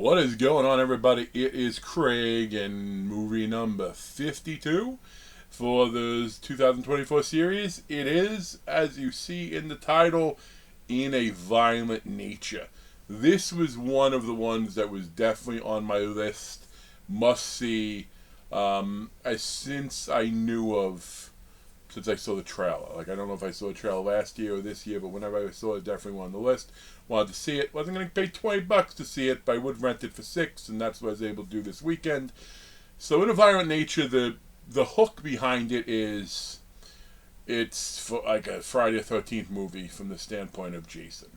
What is going on, everybody? It is Craig and movie number 52 for the 2024 series. It is, as you see in the title, In a Violent Nature. This was one of the ones that was definitely on my list, must see, since I saw the trailer. Like, I don't know if I saw the trailer last year or this year, but whenever I saw it, definitely on the list. Wanted to see it. Wasn't going to pay $20 to see it, but I would rent it for $6, and that's what I was able to do this weekend. So, In a Violent Nature, the hook behind it is it's for like a Friday the 13th movie from the standpoint of Jason.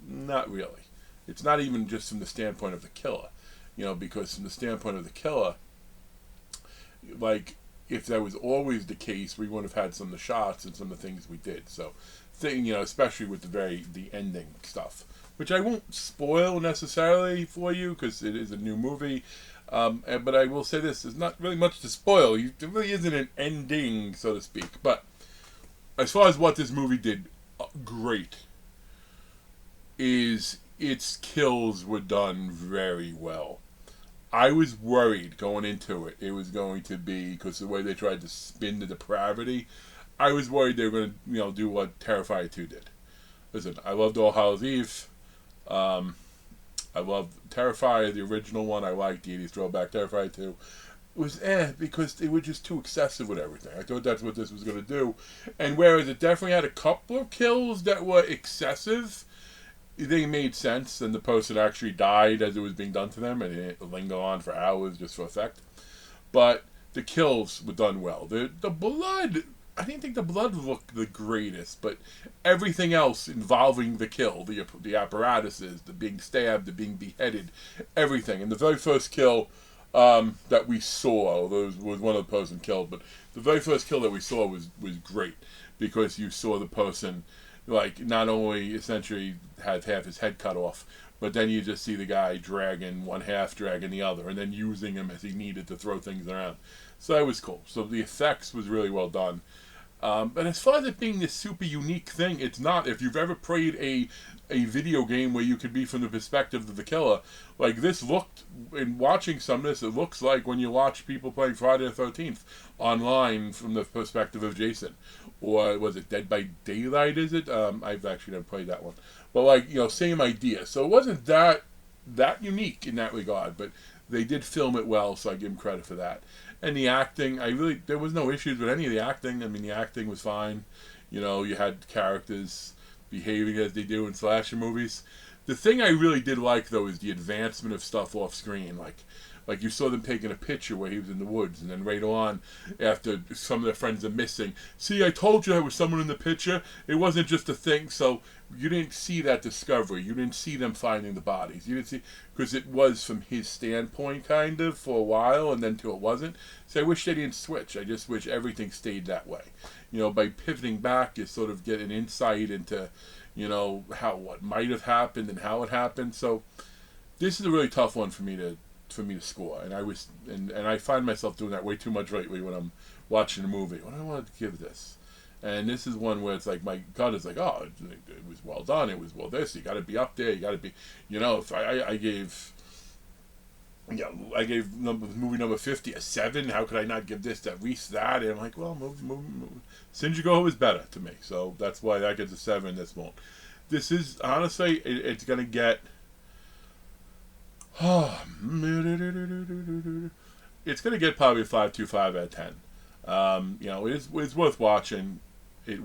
Not really. It's not even just from the standpoint of the killer, because from the standpoint of the killer, like, if that was always the case, we wouldn't have had some of the shots and some of the things we did. So, especially with the ending stuff, which I won't spoil necessarily for you because it is a new movie. But I will say this: there's not really much to spoil. There really isn't an ending, so to speak. But as far as what this movie did, great, is its kills were done very well. I was worried going into it was going to be, because the way they tried to spin the depravity, I was worried they were going to, do what Terrifier 2 did. Listen, I loved All Hallows Eve. I loved Terrifier, the original one. I liked the 80s throwback Terrifier 2. It was because they were just too excessive with everything. I thought that's what this was going to do. And whereas it definitely had a couple of kills that were excessive, they made sense, and the person actually died as it was being done to them, and it lingered on for hours just for effect. But the kills were done well. The blood, I didn't think the blood looked the greatest, but everything else involving the kill, the apparatuses, the being stabbed, the being beheaded, everything. And the very first kill that we saw, was one of the person killed, but the very first kill that we saw was great, because you saw the person, like, not only essentially had half his head cut off, but then you just see the guy dragging one half, dragging the other, and then using him as he needed to throw things around. So that was cool. So the effects was really well done. But as far as it being this super unique thing, it's not. If you've ever played a video game where you could be from the perspective of the killer, like this looked, in watching some of this, it looks like when you watch people playing Friday the 13th online from the perspective of Jason. Or was it Dead by Daylight, is it? I've actually never played that one. But, same idea. So it wasn't that unique in that regard, but they did film it well, so I give them credit for that. And the acting, there was no issues with any of the acting. I mean, the acting was fine. You had characters behaving as they do in slasher movies. The thing I really did like, though, is the advancement of stuff off screen. Like you saw them taking a picture where he was in the woods, and then later on, after some of their friends are missing, see, I told you there was someone in the picture. It wasn't just a thing, so you didn't see that discovery. You didn't see them finding the bodies. You didn't see, because it was from his standpoint, kind of, for a while, and then till it wasn't. So I wish they didn't switch. I just wish everything stayed that way. By pivoting back, you sort of get an insight into, what might have happened and how it happened. So this is a really tough one for me to score, and I find myself doing that way too much lately when I'm watching a movie. What do I want to give this? And this is one where it's like my gut is like, oh, it was well done. It was well this. You got to be up there. You got to be, if I gave movie number 50 a 7. How could I not give this at least that? And I'm like, well, movie. Shinjugo is better to me, so that's why that gets a 7. This won't. This is honestly, it's gonna get. It's gonna get probably a 5.25 out of 10. It's worth watching. It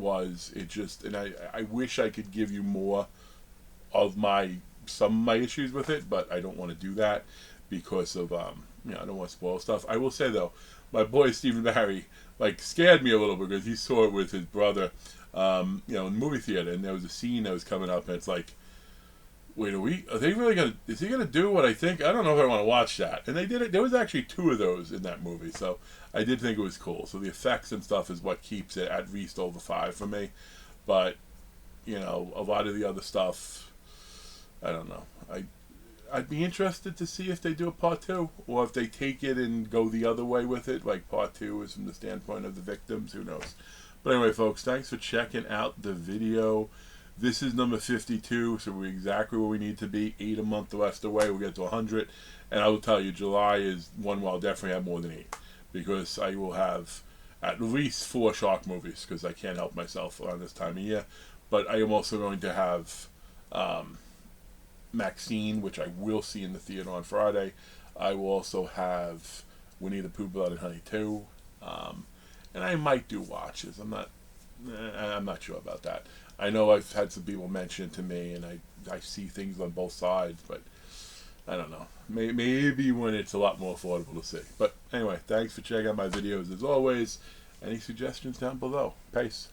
just, and I wish I could give you more of some of my issues with it, but I don't want to do that because of I don't want to spoil stuff. I will say though, my boy Stephen Barry scared me a little bit because he saw it with his brother, in the movie theater, and there was a scene that was coming up, and it's like, wait, are they really gonna? Is he gonna do what I think? I don't know if I want to watch that. And they did it. There was actually 2 of those in that movie, so I did think it was cool. So the effects and stuff is what keeps it at least over 5 for me. But a lot of the other stuff, I don't know. I'd be interested to see if they do a part 2, or if they take it and go the other way with it. Like part 2 is from the standpoint of the victims. Who knows? But anyway, folks, thanks for checking out the video This is number 52, so we're exactly where we need to be. 8 a month the rest away. We'll get to 100. And I will tell you, July is one where I'll definitely have more than 8. Because I will have at least 4 shark movies, because I can't help myself around this time of year. But I am also going to have Maxine, which I will see in the theater on Friday. I will also have Winnie the Pooh, Blood and Honey 2. And I might do watches. I'm not sure about that. I know I've had some people mention it to me, and I see things on both sides, but I don't know. Maybe when it's a lot more affordable to see. But anyway, thanks for checking out my videos as always. Any suggestions down below? Peace.